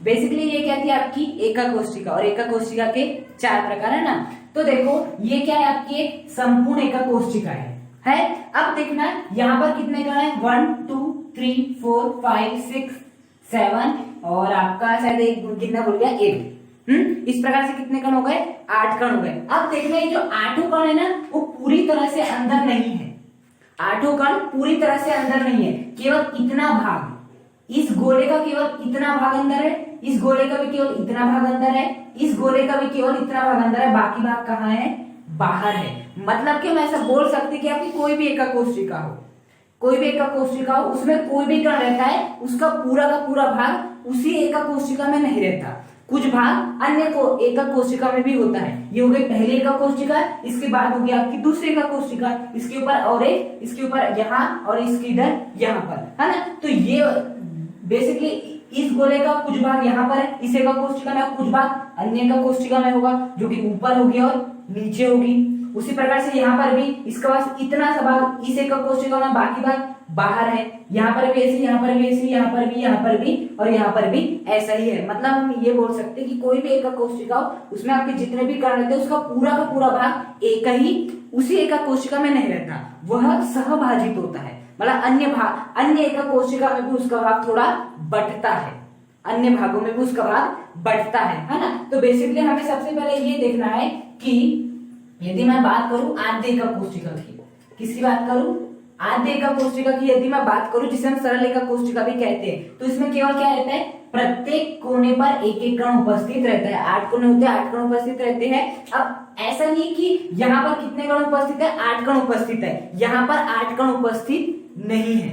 Basically ये क्या थी आपकी एका कोशिका, और एका कोशिका के 4 प्रकार है ना। तो देखो ये क्या है आपकी एक संपूर्ण एका कोशिका है। अब देखना यहाँ पर कितने कण है, 1 2 3 4 5 6 7 और आपका शायद एक कितना बोल गया 8। इस प्रकार से कितने कण हो गए, 8 कण हो गए। अब देखना ये जो 8 कण है ना वो पूरी तरह से अंदर नहीं है, 8 कण पूरी तरह से अंदर नहीं है, केवल इतना भाग, इस गोले का केवल इतना भाग अंदर है, इस गोले का भी केवल इतना भाग अंदर है, इस गोले का भी केवल इतना भाग अंदर है, बाकी भाग कहाँ है, बाहर है। मतलब कि हम ऐसा बोल सकते कि आपकी कोई भी एका कोशिका हो, कोई भी एका कोशिका हो, उसमें कोई भी कण रहता है, उसका पूरा का पूरा भाग उसी एका कोशिका में नहीं रहता, कुछ भाग अन्य को एका कोशिका में भी होता है। ये हो गई पहली एका कोशिका, इसके बाद होगी आपकी दूसरी एका कोशिका, इसके ऊपर और एक, इसके ऊपर यहाँ और इसके इधर यहाँ पर, है ना। तो ये बेसिकली इस गोले का कुछ भाग यहाँ पर है, इस एका कोशिका में, कुछ भाग अन्य एका कोशिका में होगा जो कि ऊपर होगी और नीचे होगी। उसी प्रकार से यहाँ पर भी इसके पास इतना सा भाग इस एका कोशिका में, बाकी भाग बाहर है। यहाँ पर भी ऐसे, यहाँ पर भी ऐसे, यहाँ पर भी, यहाँ पर भी और यहाँ पर भी ऐसा ही है। मतलब हम ये बोल सकते हैं कि कोई भी एका कोशिका हो, उसमें आपके जितने भी कण रहते हैं उसका पूरा का पूरा भाग एक ही उसी एका कोशिका में नहीं रहता, वह सहभाजित होता है। मतलब अन्य एका कोशिका में भी उसका भाग थोड़ा बढ़ता है, अन्य भागों में भी उसका भाग बढ़ता है ना। तो बेसिकली हमें सबसे पहले ये देखना है कि यदि मैं बात करूं आद्य एका कोशिका की, किसकी बात करूं, आद्य एका कोशिका की यदि मैं बात करूं, जिसे हम सरल एका कोशिका भी कहते हैं, तो इसमें केवल क्या रहता है, प्रत्येक कोने पर एक एक कण उपस्थित रहता है। 8 कोने होते हैं, 8 कण उपस्थित रहते हैं। अब ऐसा नहीं कि यहाँ पर कितने कण उपस्थित है, 8 कण उपस्थित है, यहाँ पर 8 कण उपस्थित नहीं है,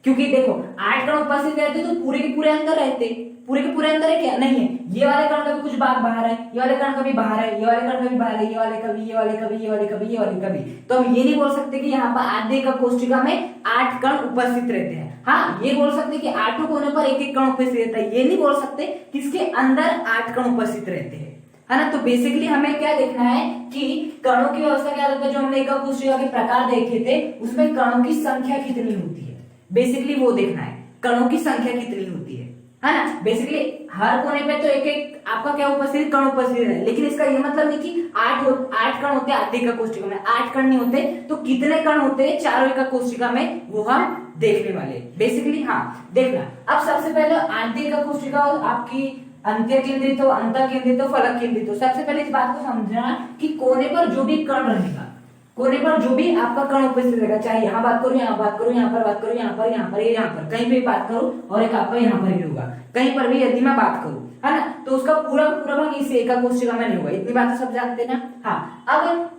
क्योंकि देखो 8 कण उपस्थित रहते तो पूरे के पूरे अंदर रहते, पूरे के पूरे अंदर है क्या, नहीं है। ये वाले कण का भी कुछ भाग बाहर है, ये वाले कण का भी बाहर है, ये वाले कण का भी बाहर है, ये वाले का भी, ये वाले का भी, ये वाले का भी, ये वाले का भी। तो हम ये नहीं बोल सकते कि यहाँ पर आद्य एका कोशिका में 8 कण उपस्थित रहते हैं। हाँ, ये बोल सकते कि 8 कोने पर एक एक कण उपस्थित रहता है, ये नहीं बोल सकते कि इसके अंदर 8 कण उपस्थित रहते हैं, है ना। तो बेसिकली हमें क्या देखना है कि कणों की व्यवस्था क्या होता है, जो हमने एका कोशिका के प्रकार देखे थे उसमें कणों की संख्या कितनी होती है, बेसिकली वो देखना है, कणों की संख्या कितनी होती है ना। बेसिकली हर कोने पे तो एक एक आपका क्या उपस्थित, कण उपस्थित है, लेकिन इसका ये मतलब नहीं कि 8 कण होते हैं आद्य एका कोशिका में, 8 कण नहीं होते, तो कितने कण होते हैं चारों एका कोशिका में, वो हम देखने वाले बेसिकली। हाँ देखना, अब सबसे पहले आद्य एका कोशिका आपकी अंत्य केंद्रित हो, अंतर केंद्रित हो, फलक केंद्रित हो। सबसे पहले इस बात को समझना कि कोने पर जो भी कण रहेगा, कोने पर जो भी आपका कण उपस्थित रहेगा, चाहे यहाँ बात करूं, यहाँ बात करूं, यहाँ पर बात करूं, यहाँ पर, यहाँ पर, यहाँ पर, कहीं भी बात करूं, और एक आपका यहाँ पर भी होगा, कहीं पर भी यदि मैं बात करूं, है ना, तो उसका पूरा पूरा भाग इस एका कोशिका में नहीं होगा। इतनी बात तो सब जानते हैं ना। हाँ, अब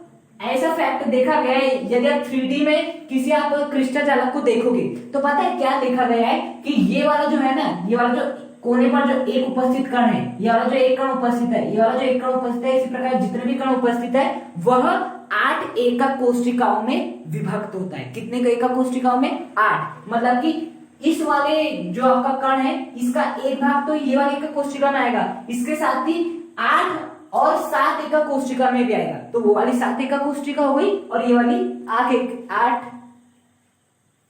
ऐसा फैक्ट देखा गया है, यदि आप 3D में किसी आप क्रिस्टल जालक को देखोगे तो पता है क्या देखा गया है कि ये वाला जो है ना, ये वाला जो कोने पर जो एक उपस्थित कण है, ये वाला जो एक कण उपस्थित है, ये वाला जो एक कण उपस्थित है, इसी प्रकार जितने भी कण उपस्थित है वह 8 एका कोशिकाओं में विभक्त होता है। कितने एका कोशिकाओं में, 8। मतलब कि इस वाले जो आपका कण है इसका एक भाग तो ये वाले एका कोशिका में आएगा, इसके साथ ही 8 और 7 एका कोशिका में भी आएगा, तो वो वाली 7 एका कोशिका हो गई और ये वाली 8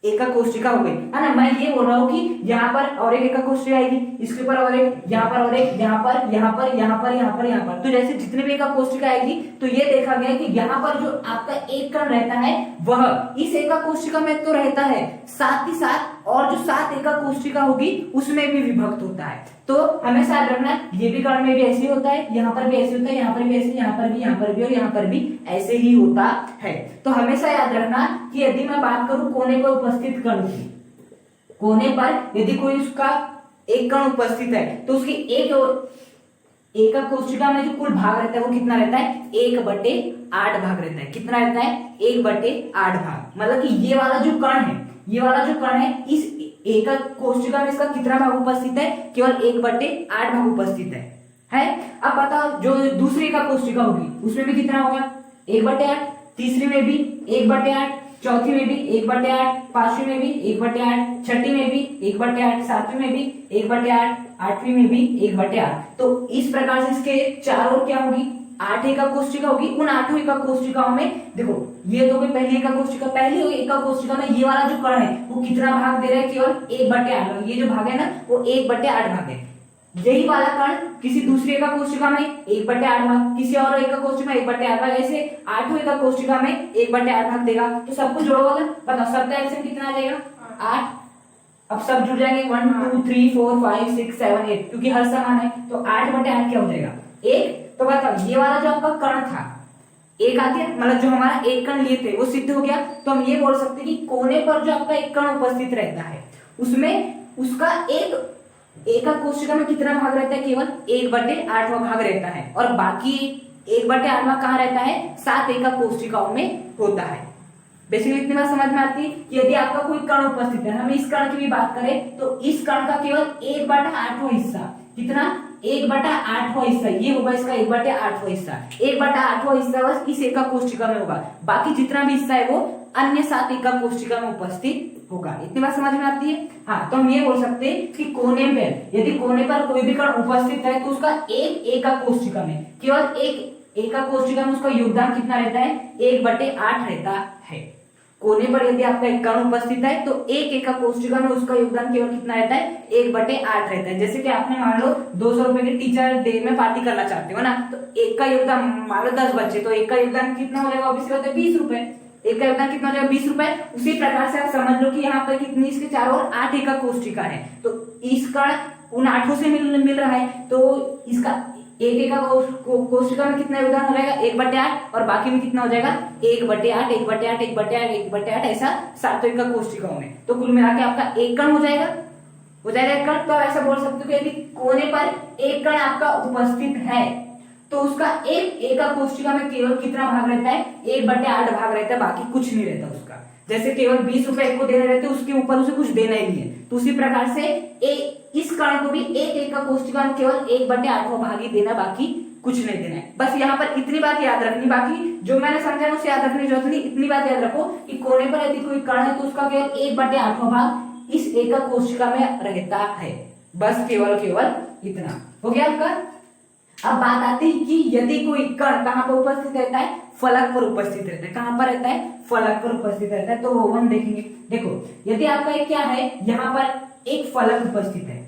एका कोशिका हो गई, है ना। मैं ये बोल रहा हूँ कि यहाँ पर और एक एका कोशिका आएगी, इसके ऊपर और एक, यहाँ पर और एक, यहाँ पर, यहाँ पर, यहाँ पर, यहाँ पर, यहाँ पर, तो जैसे जितने भी एका कोशिका आएगी तो ये देखा गया कि यहाँ पर जो आपका एक कण रहता है वह इस एका कोशिका में तो रहता है, साथ ही साथ और जो 7 एका कोशिका होगी उसमें भी विभक्त होता है। तो हमेशा याद रखना ये भी कण में भी ऐसे ही होता है, यहाँ पर भी ऐसे होता है, यहाँ पर भी ऐसे, यहाँ पर भी, यहाँ पर भी और यहाँ पर भी ऐसे ही होता है। तो हमेशा याद रखना कि यदि मैं बात करूं कोने पर उपस्थित कण की, कोने पर यदि कोई उसका एक कण उपस्थित है तो उसकी एका कोशिका में जो कुल भाग रहता है वो कितना रहता है, 1/8 भाग रहता है। कितना रहता है, 1/8 भाग। मतलब कि ये वाला जो कण है, ये वाला जो कण है इस एका कोशिका में इसका कितना भाग उपस्थित है, केवल 1/8 भाग उपस्थित है। अब बताओ जो दूसरी एका कोशिका होगी उसमें भी कितना होगा, 1/8, तीसरी में भी 1/8, चौथी में भी 1/8, पांचवी में भी 1/8, छठी में भी 1/8, सातवीं में भी 1/8, आठवीं में भी 1/8। तो इस प्रकार से इसके चार और क्या होगी, 8 एका कोशिका होगी। उन 8 एका कोशिकाओं में देखो ये तो पहली एका कोशिका, पहली एका कोशिका में ये वाला जो कण है वो कितना भाग दे रहा है, केवल 1/8। ये जो भाग है ना वो 1/8 भाग है। यही वाला कण किसी दूसरी एका कोशिका में 1/8 भाग, किसी और एका कोशिका में 1/8 भाग, ऐसे 8 एका कोशिका में 1/8 भाग देगा। तो सबको जोड़ोगे, बताओ सबका एलसीएम कितना आ जाएगा? 8। अब सब जुड़ जाएंगे 1 2 3 4 5 6 7 8, क्योंकि हर समान है तो 8/8 क्या हो जाएगा? 1। तो बताओ ये वाला जो आपका कण था एक आ गया, मतलब जो हमारा एक कण लिए थे वो सिद्ध हो गया। तो हम ये बोल सकते हैं कि कोने पर जो आपका एक कण उपस्थित रहता है उसमें उसका एका कोशिका में कितना भाग रहता है? केवल 1/8 भाग रहता है, और बाकी 1/8 भाग कहाँ रहता है? 7 एका कोशिकाओं में होता है। बेसिकली इतनी बात समझ में आती है कि यदि आपका कोई कण उपस्थित है, हम इस कण की भी बात करें तो इस कण का केवल 1/8वां हिस्सा, कितना? 1/8वां हिस्सा ये होगा इसका 1/8वां हिस्सा। 1/8वां हिस्सा बस इस एका कोशिका में होगा, बाकी जितना भी हिस्सा है वो अन्य 7 एका कोशिका में उपस्थित होगा। इतनी बात समझ में आती है? हाँ, तो हम ये बोल सकते हैं कि कोने पर, यदि कोने पर कोई भी कण उपस्थित है तो उसका एक एका कोशिका में, केवल एक एका कोशिका में उसका योगदान कितना रहता है? 1/8 रहता है। कोने पर यदि आपका एक कण उपस्थित है तो एक एका कोशिका में उसका योगदान केवल कितना रहता है? 1/8 रहता है। जैसे कि आपने मान लो 200 रुपए के टीचर डे में पार्टी करना चाहते हो ना, तो एक का योगदान, मान लो 10 बच्चे, तो एक का योगदान कितना हो जाएगा? ऑब्वियसली होता है 20 रुपए। एक का योगदान कितना हो जाएगा? 20 रुपए। उसी प्रकार से आप समझ लो कि यहाँ पर कितनी, इसके चारों ओर 8 एका कोशिका है, तो इस कण उन 8 से मिल रहा है, तो इसका एक एका कोशिका में कितना योगदान हो जाएगा? 1/8, और बाकी में कितना हो जाएगा? 1/8 1/8 1/8 1/8, ऐसा 7 एका कोशिकाओं में। तो कुल मिला के आपका एक कण हो जाएगा एक कण। तो ऐसा बोल सकते हो कि यदि कोने पर एक कण आपका उपस्थित है तो उसका एक एका कोशिका में केवल कितना भाग रहता है? 1/8 भाग रहता है, बाकी कुछ नहीं रहता उसका। जैसे केवल 20 रुपए को देने रहते, उसके ऊपर उसे कुछ देना ही नहीं है, तो उसी प्रकार से इस कण को भी एक एका कोशिका में केवल 1/8वां भाग ही देना, बाकी कुछ नहीं देना है। बस यहाँ पर इतनी बात याद रखनी, बाकी जो मैंने समझा उसे याद रखने की जरूरत नहीं। इतनी बात याद रखो कि कोने पर यदि कोई कण है तो उसका केवल 1/8वां भाग इस एका कोशिका में रहता है। बस केवल इतना हो गया आपका। अब बात आती है कि यदि कोई कण कहां पर उपस्थित रहता है? फलक पर उपस्थित रहता है। कहां पर रहता है? फलक पर उपस्थित रहता है। तो वो हम देखेंगे। देखो यदि आपका एक क्या है, यहाँ पर एक फलक उपस्थित है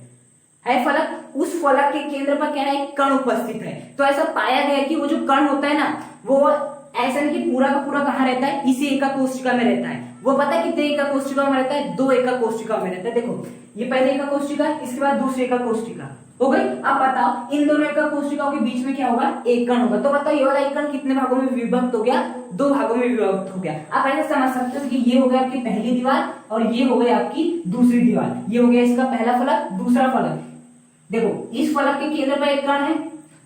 फलक, उस फलक के केंद्र पर क्या है? कण उपस्थित है। तो ऐसा पाया गया कि वो जो कण होता है ना, वो ऐसा नहीं कि पूरा का पूरा कहाँ रहता है? इसी एका कोशिका में रहता है। वो पता है कितने एका कोशिका में रहता है? 2 एका कोशिका में रहता है। देखो ये पहले एका कोशिका, इसके बाद दूसरी एका कोशिका हो गई। अब बताओ इन दोनों एका कोशिकाओं के बीच में क्या होगा? एक कण होगा। तो बताओ ये वाला एक कण कितने भागों में विभक्त हो गया? 2 भागों में विभक्त हो गया। आप ऐसे समझ सकते हो कि ये हो गया आपकी पहली दीवार और ये हो गई आपकी दूसरी दीवार। ये हो गया इसका पहला फलक, दूसरा फलक। देखो इस फलक के केंद्र पर एक कण है,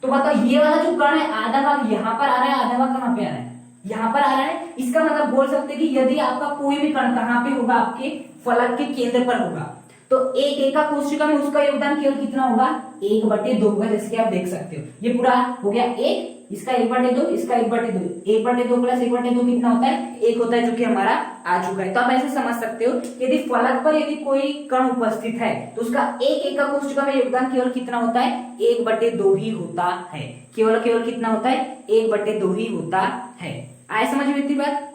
तो बताओ ये वाला जो कण है आधा भाग यहाँ पर आ रहा है, आधा भाग कहाँ पे आ रहा है? यहाँ पर आ रहा है। इसका मतलब बोल सकते हैं कि यदि आपका कोई भी कण कहाँ पे होगा? आपके फलक के केंद्र पर होगा, तो एक एका कोशिका में उसका योगदान केवल कितना होगा? 1/2 होगा। जैसे कि आप देख सकते हो ये पूरा हो गया एक, इसका 1/2, इसका 1/2, 1/2 प्लस 1/2 कितना होता है? 1 होता है, जो कि हमारा आ चुका है। तो आप ऐसे समझ सकते हो यदि फलक पर यदि कोई कण उपस्थित है तो उसका एक एका कोशिका में योगदान केवल कितना होता है? 1/2 ही होता है। केवल कितना होता है? 1/2 ही होता है। आए समझ में इतनी बात?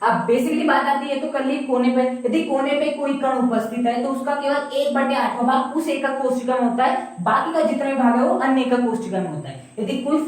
अब बेसिकली बात आती है तो कर ली कोने पे। यदि कोने पे कोई कण उपस्थित है तो उसका केवल 1/8वां भाग उस एका कोशिका में होता है, बाकी का जितना भी भाग है वो अन्य एका कोशिका में होता है। यदि कोई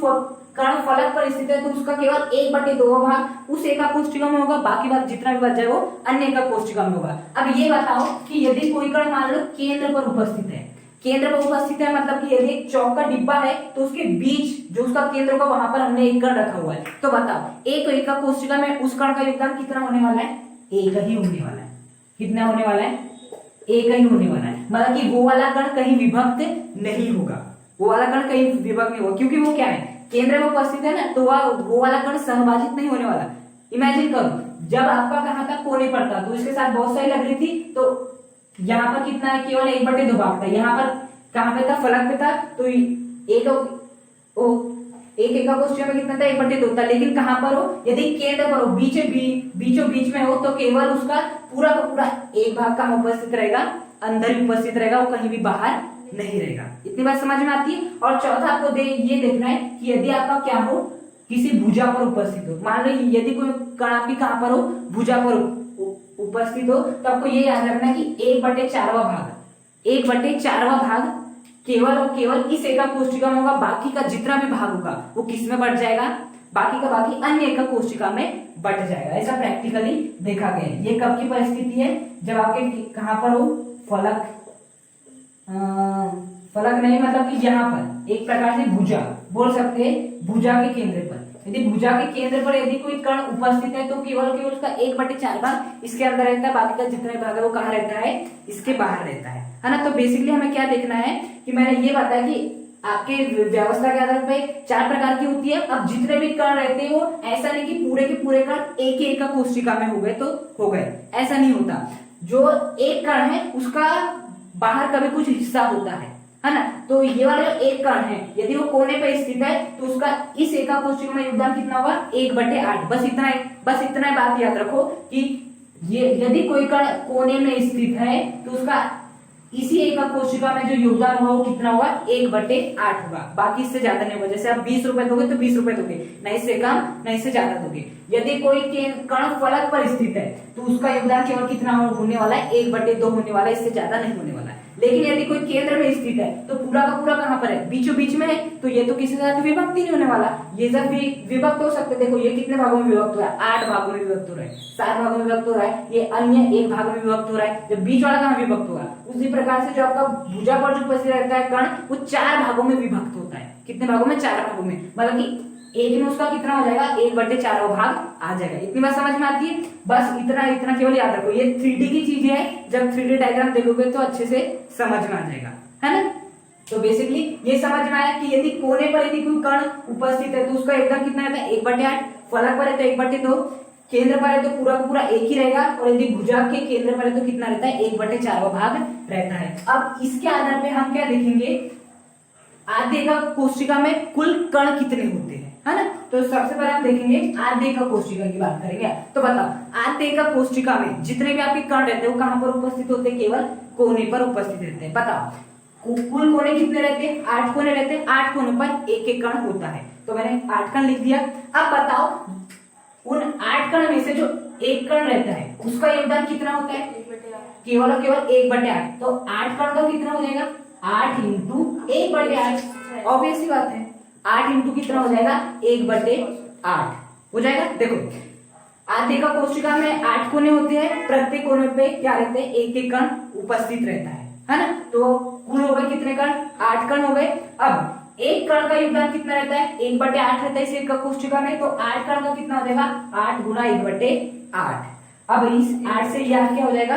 कण फलक पर स्थित है तो उसका केवल 1/2वां भाग उस एका कोशिका में होगा, बाकी भाग जितना भी बच जाए वो अन्य एका कोशिका में होगा। अब ये बताओ कि यदि कोई कण मान लो केंद्र पर उपस्थित है, केंद्र पर उपस्थित है मतलब कि यदि एक चौक का डिब्बा है तो उसके बीच जो उसका केंद्र होगा वहां पर हमने एक कण रखा हुआ है, तो बताओ एक एका कोशिका में उस कण का योगदान कितना होने वाला है? एक ही होने वाला है। कितना होने वाला है? एक ही होने वाला है। मतलब कि वो वाला कण कहीं विभक्त नहीं होगा, वो वाला कण कहीं विभक्त नहीं होगा, क्योंकि वो क्या है? केंद्र में उपस्थित है ना, तो वो वाला कण सहभाजित नहीं होने वाला। इमेजिन करो जब आपका कहां था? कोने पर था, तो इसके साथ बहुत सारी लग रही थी, तो यहाँ पर कितना है? केवल 1/2 भाग था। यहाँ पर कहां पे था? फलक पे था, तो एक एका कोशिका में कितना था? 1/2 था। लेकिन कहां पर हो? यदि केंद्र पर हो, बीचों बीच में हो, तो केवल उसका पूरा का पूरा एक भाग कहां उपस्थित रहेगा? अंदर ही उपस्थित रहेगा, वो कहीं भी बाहर नहीं रहेगा। इतनी बात समझ में आती है। और चौथा आपको ये देखना है कि यदि आपका क्या हो? किसी भुजा पर उपस्थित हो। मान लो यदि कोई कण आपकी कहां पर हो? भुजा पर उपस्थित हो, तो आपको ये याद रखना कि 1/4वां भाग केवल और केवल इस एकक कोशिका में होगा, बाकी का जितना भी भाग होगा वो किस में बढ़ जाएगा, बाकी का बाकी अन्य एकक कोशिका में बढ़ जाएगा। ऐसा प्रैक्टिकली देखा गया है। ये कब की परिस्थिति है, जब आपके कहां पर हो, फलक फलक नहीं मतलब कि यहाँ पर एक प्रकार से भुजा बोल सकते हैं, भुजा के केंद्र पर। यदि भुजा के केंद्र पर यदि कोई कण उपस्थित है तो केवल केवल उसका 1/4 भाग इसके अंदर रहता है, बाकी का जितना भाग है वो कहाँ रहता है, इसके बाहर रहता है ना। तो बेसिकली हमें क्या देखना है कि मैंने ये बताया कि आपके व्यवस्था के आधार पे 4 प्रकार की होती है। अब जितने भी कण रहते हैं वो ऐसा नहीं कि पूरे के पूरे कण एक एकक कोशिका में हो गए तो हो गए, ऐसा नहीं होता। जो एक कण है उसका बाहर का भी कुछ हिस्सा होता है ना। तो ये वाला एक कण है, यदि वो कोने पर स्थित है तो उसका इस एकक कोशिका में योगदान कितना होगा, 1/8। बस इतना बात याद रखो कि ये यदि कोई कण कोने में स्थित है तो उसका इसी एकक कोशिका में जो योगदान होगा वो कितना होगा, 1/8 होगा, बाकी इससे ज्यादा नहीं होगा। जैसे आप 20 रुपए दोगे तो 20 रुपए दोगे, नहीं इससे कम नहीं इससे ज्यादा दोगे। यदि कोई कण फलक पर स्थित है तो उसका योगदान केवल कितना होने वाला है, 1/2 होने वाला है, इससे ज्यादा नहीं होने वाला है। लेकिन यदि कोई केंद्र में स्थित है तो पूरा का पूरा कहां पर है, बीचों बीच में है, तो ये तो किसी साथ विभक्त नहीं होने वाला। ये जब भी विभक्त हो सकते, देखो ये कितने भागों में विभक्त हो रहा है, 8 भागों में विभक्त हो रहा है, 7 भागों में विभक्त हो रहा है, ये अन्य 1 भाग में विभक्त हो रहा है। जब बीच वाला कहां विभक्त होगा, उसी प्रकार से जो आपका भुजा पर जो उपस्थित रहता है कण वो 4 भागों में विभक्त होता है। कितने भागों में, 4 भागों में, मतलब कि एक में उसका कितना हो जाएगा, 1/4 भाग आ जाएगा। इतनी बात समझ में आती है, बस इतना केवल याद रखो। ये 3D की चीज है, जब 3D डायग्राम देखोगे तो अच्छे से समझ में आ जाएगा, है ना। तो बेसिकली ये समझ में आया कि यदि कोने पर यदि कोई कण उपस्थित है तो उसका योगदान कितना रहता है, 1/8। फलक पर है तो 1/2, केंद्र पर है तो पूरा का पूरा एक ही रहेगा, और यदि भुजा के केंद्र पर है तो कितना रहता है, 1/4 भाग रहता है। अब इसके आधार पे हम क्या देखेंगे, आद्य एकक कोशिका में कुल कण कितने होते हैं, है ना। तो सबसे पहले हम देखेंगे आद्य एकक कोशिका की बात करेंगे। तो बताओ आद्य एकक कोशिका में जितने भी आपके कण रहते हैं वो कहां पर उपस्थित होते हैं, केवल कोने पर उपस्थित रहते हैं। बताओ कुल कोने कितने रहते हैं, 8 कोने रहते हैं, 8 कोनों पर एक एक कण होता है। तो मैंने 8 कण लिख दिया। अब बताओ उन 8 कण में से जो एक कण रहता है उसका योगदान कितना होता है, केवल और केवल 1/8। तो 8 कण का कितना हो जाएगा, 8 × 1/8। ऑब्वियस सी बात है, 8 इंटू कितना हो जाएगा, 1/8 हो जाएगा। देखो आद्य एकक कोशिका में 8 कोने होते हैं, प्रत्येक कोने पे क्या रहते हैं, एक एक कण उपस्थित रहता है ना। तो कुल हो गए कितने कण, 8 कण हो गए। अब एक कण का योगदान कितना रहता है, 1/8 रहता है इस एकक कोशिका में। तो 8 कण का कितना हो जाएगा, 8 × 1/8। अब इस 8 से यह क्या हो जाएगा,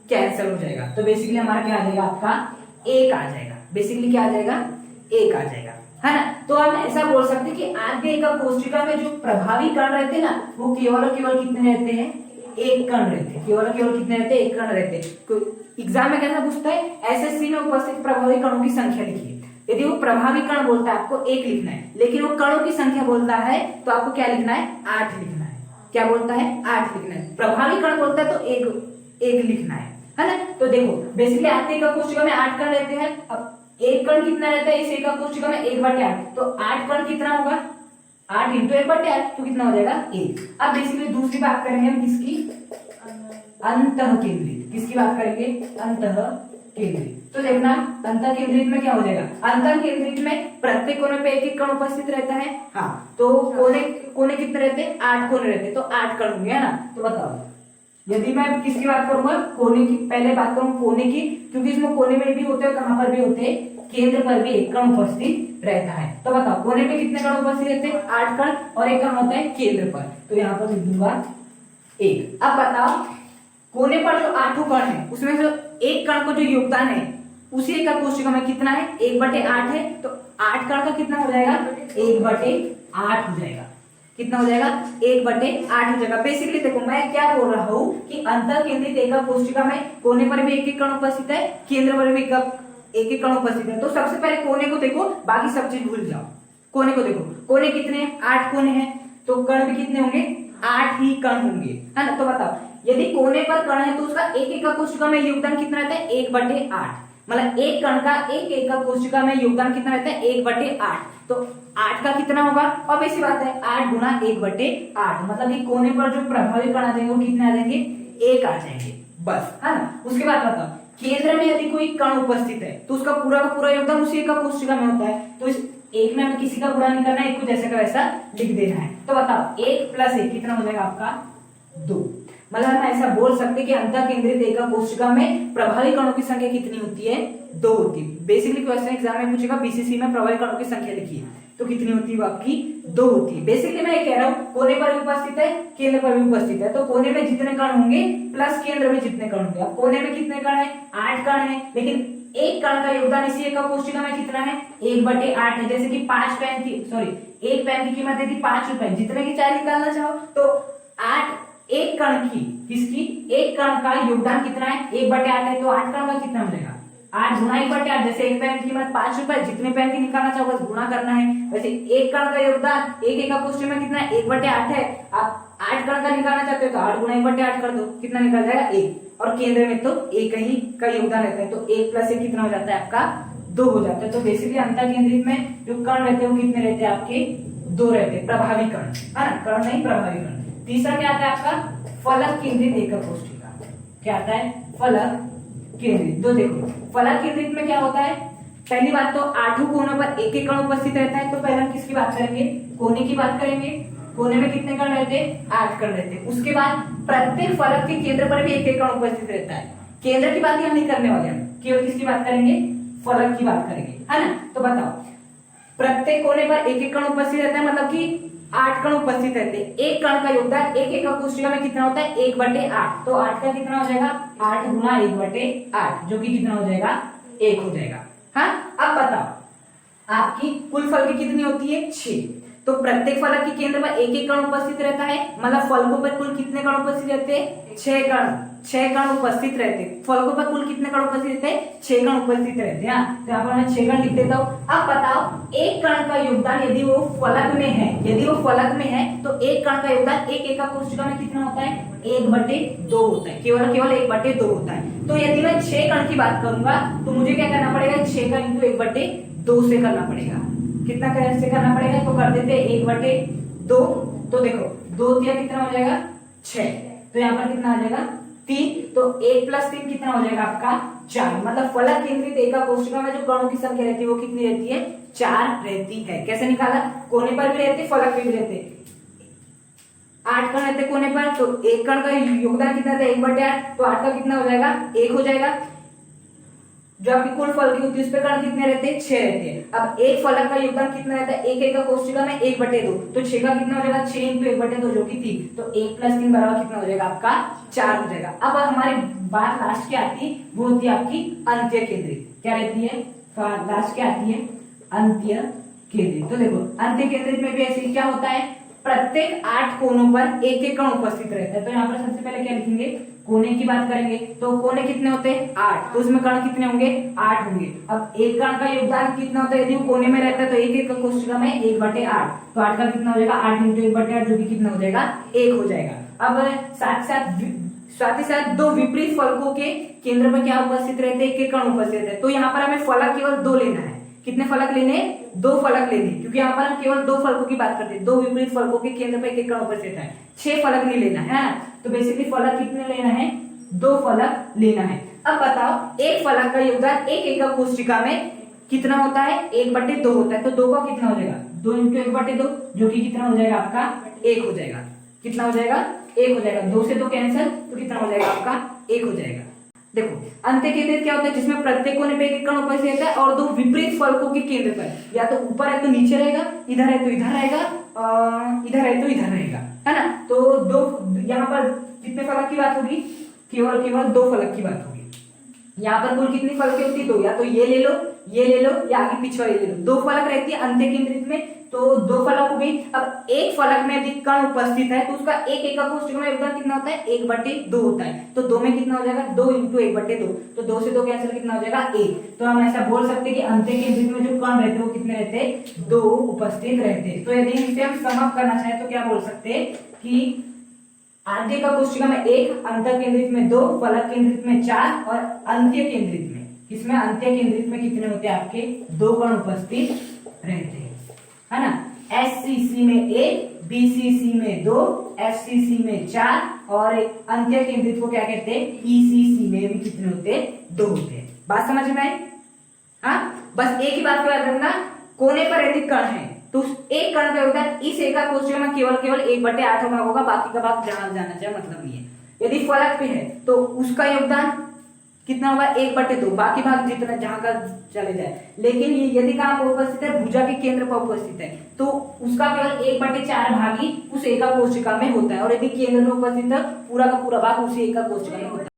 कैंसिल हो जाएगा। तो बेसिकली हमारा क्या आ जाएगा, आपका 1 आ जाएगा। बेसिकली क्या आ जाएगा, 1 आ जाएगा, है ना। तो हम ऐसा बोल सकते हैं कि आद्य एकक कोशिका में जो प्रभावी कण रहते हैं ना वो केवल और केवल कितने रहते हैं, 1 कण रहते हैं। केवल और केवल कितने रहते हैं, 1 कण रहते हैं। एग्जाम में कैसा पूछता है, एसएससी में उपस्थित प्रभावी कणों की संख्या लिखिए। यदि वो प्रभावी कण बोलता है आपको 1 लिखना है, लेकिन वो कणों की संख्या बोलता है तो आपको क्या लिखना है, 8 लिखना है। क्या बोलता है, 8 लिखना है। प्रभावी कण बोलता है तो 1 लिखना है ना। तो देखो बेसिकली आद्य एकक कोशिका में 8 कण रहते हैं। अब एक कण कितना रहता है इस एकक कोशिका में, 1/8। तो 8 कण कितना होगा, 8 × 1/8, तो कितना हो जाएगा, 1। अब बेसिकली दूसरी बात करेंगे हम किसकी, अंतः केंद्रित। किसकी बात करेंगे, अंतः केंद्रित। तो देखना अंतः केंद्रित में क्या हो जाएगा, अंतः केंद्रित में प्रत्येक कोने पे एक एक कण उपस्थित रहता है। हाँ, तो कोने कितने रहते हैं, 8 कोने रहते हैं, तो 8 कण होंगे, है ना। तो बताओ यदि मैं किसकी बात करूंगा, कोने की, पहले बात करूं कोने की, क्योंकि इसमें कोने में भी होते हैं, कहां पर भी होते हैं, केंद्र पर भी एक कण उपस्थित रहता है। तो बताओ कोने पे कितने कण उपस्थित रहते हैं, 8 कण, और एक कण होता है केंद्र पर। तो यहाँ पर लिख दूंगा 1। अब बताओ कोने पर जो 8 कण है उसमें जो एक कण को जो योगदान है उसी एकक कोशिका में कितना है, 1/8 है। तो 8 कण का कितना हो जाएगा, 1/8 हो जाएगा। कितना हो जाएगा, 1/8 हो जाएगा। बेसिकली देखो मैं क्या बोल रहा हूँ कि अंतः केंद्रित एकक कोशिका में कोने पर भी एक एक कण उपस्थित है, केंद्र पर भी एक एक कण उपस्थित है। तो सबसे पहले कोने को देखो, बाकी सब चीज भूल जाओ। कोने को देखो, कोने कितने हैं, 8 कोने हैं, तो कण भी कितने होंगे, 8 ही कण होंगे, है ना। तो बताओ यदि कोने पर कण है तो उसका एक एकक कोशिका में योगदान कितना रहता है, 1/8। मतलब एक कण का एक एकक कोशिका में योगदान कितना रहता है, 1/8। तो 8 का कितना होगा, और ऐसी बात है 8 × 1/8, मतलब कि कोने पर जो प्रभावी कण आ जाएंगे वो कितने आ जाएंगे, 1 आ जाएंगे, बस, है ना। उसके बाद बताओ केंद्र में यदि कोई कण उपस्थित है तो उसका पूरा का पूरा योगदान उसी एका कोशिका में होता है। तो इस एक में हमें किसी का बुरा नहीं करना है, एक को जैसे का वैसा लिख देना है। तो बताओ 1 + 1 कितना हो जाएगा आपका 2। मतलब हम ऐसा बोल सकते हैं कि अंतः केंद्रित एका कोशिका में प्रभावी कणों की संख्या कितनी होती है, 2 होती है। बेसिकली क्वेश्चन एग्जाम में पूछेगा बीसीसी में प्रभावी कणों की संख्या लिखिए, तो कितनी होती है आपकी 2 होती है। बेसिकली मैं ये कह रहा हूँ कोने पर भी उपस्थित है, केंद्र पर भी उपस्थित है, तो कोने में जितने कण होंगे प्लस केंद्र में जितने कण होंगे। अब कोने में कितने कण है, 8 कण है, लेकिन एक कण का योगदान इसी एका कोशिका में कितना है, 1/8 है। जैसे कि 1 पेन की कीमत है 5 रुपए, जितने की चाय निकालना चाहो तो 8 एक कण की, किसकी, एक कण का योगदान कितना है, 1/8 है, तो 8 कण का कितना मिलेगा, 8 गुना 1/8। जैसे एक पेन की कीमत 5 रुपए, जितने पेन की निकालना चाहो बस गुना करना है। वैसे एक कण का योगदान एक एका कोशिका में कितना है, 1/8 है। आप 8 कण का निकालना चाहते हो तो 8 गुना 1/8 कर दो, कितना निकल जाएगा 1। और केंद्र में तो एक ही का योगदान रहता है, तो 1 + 1 कितना हो जाता है आपका 2 हो जाता है। तो बेसिकली अंतः केंद्रित में जो कण रहते हैं वो कितने रहते हैं आपके, 2 रहते हैं, प्रभावी कण, है ना, कण नहीं प्रभावी कण। तीसरा क्या आता है आपका, फलक केंद्रित एका कोशिका। क्या आता है, फलक केंद्रित। तो देखो फलक केंद्रित में क्या होता है, पहली बात तो 8 कोनों पर एक एक कण उपस्थित रहता है। तो पहले हम किसकी बात करेंगे, कोने की बात करेंगे। कोने में कितने कण रहते हैं, 8 कण रहते हैं। उसके बाद प्रत्येक फलक के केंद्र पर भी एक एक कण उपस्थित रहता है। केंद्र की बात हम नहीं करने वाले, हम केवल किसकी बात करेंगे, फलक की बात करेंगे, है ना। तो बताओ प्रत्येक कोने पर एक एक कण उपस्थित रहता है, मतलब कि 8 कण उपस्थित रहते हैं। एक कण का योगदान एक एका कोशिका में कितना होता है, 1/8। तो 8 का कितना हो जाएगा, 8 गुना 1/8, जो कि कितना हो जाएगा, 1 हो जाएगा। हाँ, अब बताओ आपकी कुल फलकें कितनी होती है, 6। तो प्रत्येक फलक के केंद्र पर एक एक कण उपस्थित रहता है, मतलब फलकों पर कुल कितने कण उपस्थित रहते हैं, 6 कण। 6 कण उपस्थित रहते हैं। फलकों पर कुल कितने कण उपस्थित रहते हैं, 6 कण उपस्थित रहते हैं। तो यहाँ पर मैं 6 कण लिख देता हूँ। अब बताओ एक कण का योगदान यदि वो फलक में है, यदि वो फलक में है तो एक कण का योगदान एक एका कोशिका में कितना होता है, 1/2 होता है, केवल 1/2 होता है। तो यदि मैं 6 कण की बात करूंगा तो मुझे क्या करना पड़ेगा, 6 का इंटू 1/2 से करना पड़ेगा। कितना कैसे करना पड़ेगा, तो कर देते 1/2। तो देखो 2 दिया कितना हो जाएगा, 6। तो यहाँ पर कितना आ जाएगा, 3। तो 1 + 3 कितना हो जाएगा आपका, 4। मतलब फलक केंद्रित एका कोशिका में जो कणों की संख्या रहती है वो कितनी रहती है, 4 रहती है। कैसे निकाला, कोने पर भी रहते, फलक पे भी रहते। 8 कण रहते कोने पर, तो एक कण का योगदान कितना था, 1/8। तो 8 का कितना हो जाएगा, 1 हो जाएगा। जो आपकी कुल फलक होती है उस पे कण कितने रहते हैं, 6 रहते हैं। अब एक फलक का योगदान कितना रहता है, एक एका कोशिका में 1/2। तो 6 का कितना हो जाएगा, 6 × 1/2 जो कि 3। तो 1 + 3 बराबर कितना हो जाएगा आपका, 4 हो जाएगा। अब हमारी बात लास्ट की आती है, वो होती है आपकी अंत्य केंद्रित। क्या रहती है, लास्ट क्या आती है, अंत्य केंद्रित। तो देखो अंत्य केंद्रित में भी ऐसे क्या होता है, प्रत्येक 8 कोनों पर एक एक कण उपस्थित रहता है। तो यहाँ पर सबसे पहले क्या लिखेंगे, कोने की बात करेंगे। तो कोने कितने होते हैं, 8। तो उसमें कण कितने होंगे, 8 होंगे। अब एक कण का योगदान कितना होता है, यदि वो कोने में रहता है तो एक एक कोशिका में 1/8। तो 8 का कितना हो जाएगा, 8 × 1/8 जो कि कितना हो जाएगा, 1 हो जाएगा। अब साथ ही साथ 2 विपरीत फलकों के केंद्र में क्या उपस्थित रहते हैं, एक एक कण उपस्थित रहते हैं। तो यहाँ पर हमें फलक केवल 2 लेना है। कितने फलक लेने, 2 फलक लेने, क्योंकि यहाँ पर हम केवल 2 फलकों की बात करते हैं। 2 विपरीत फलकों के केंद्र पर एक एक कण उपस्थित है, 6 फलक नहीं लेना है। तो बेसिकली फलक कितने लेना है, 2 फलक लेना है। अब बताओ एक फलक का योगदान एक एका कोशिका में कितना होता है, 1/2 होता है। तो 2 का कितना हो जाएगा, 2 × 1/2 जो कि कितना हो जाएगा आपका, 1 हो जाएगा। कितना हो जाएगा, 1 हो जाएगा। 2 से 2 कैंसिल, तो कितना हो जाएगा आपका, 1 हो जाएगा। देखो अंत्य केंद्रित क्या होता है, जिसमें प्रत्येक कोने पे एक कण उपस्थित रहता है और 2 विपरीत फलकों के केंद्र पर, या तो ऊपर है तो नीचे रहेगा, इधर है तो इधर रहेगा, इधर है तो इधर रहेगा, है ना। तो 2 यहाँ पर कितने फलक की बात होगी, केवल 2 फलक की बात होगी। यहाँ पर कुल कितनी फलकें होती है, 2। या तो ये ले लो, ये ले लो, या आगे पीछे वाली ले लो। 2 फलक रहती है अंत्य केंद्रित में, तो 2 फलक हो गई। अब एक फलक में यदि कण उपस्थित है तो उसका एक एका कोशिका में योगदान कितना होता है, 1/2 होता है। तो 2 में कितना हो जाएगा, 2 × 1/2। तो 2 से 2 कैंसिल, कितना हो जाएगा, 1। तो हम ऐसा बोल सकते हैं कि अंत्य केंद्रित में जो कण रहते हैं वो कितने रहते हैं, 2 उपस्थित रहते हैं। तो यदि इसे हम सम अप करना चाहें तो क्या बोल सकते हैं कि आद्य का कोशिका में 1, अंतर केंद्रित में 2, फलक केंद्रित में 4 और अंत्य केंद्रित में, इसमें अंत्य केंद्रित में कितने होते हैं आपके, 2 कण उपस्थित रहते हैं, है ना। SCC में 1, BCC में 2, FCC में 4 और अंत्य केंद्रित को क्या कहते हैं, ECC में भी कितने होते हैं, 2 होते हैं। बात समझ में आई? हाँ, बस एक ही बात को याद रखना, कोने पर यदि कण है तो एक कण का योगदान इस एका कोष्ठक में केवल 1/8 भाग होगा, बाकी का भाग जहां जाना चाहिए मतलब नहीं है। यदि फलक पे है तो उसका योगदान कितना होगा 1/2, बाकी भाग जितना जहां का चले जाए। लेकिन ये यदि कहां पर उपस्थित है, भुजा के केंद्र पर उपस्थित है, तो उसका केवल 1/4 भाग ही उस एका कोशिका में होता है, और यदि केंद्र में उपस्थित है पूरा का पूरा भाग उसी एका कोशिका में होता है।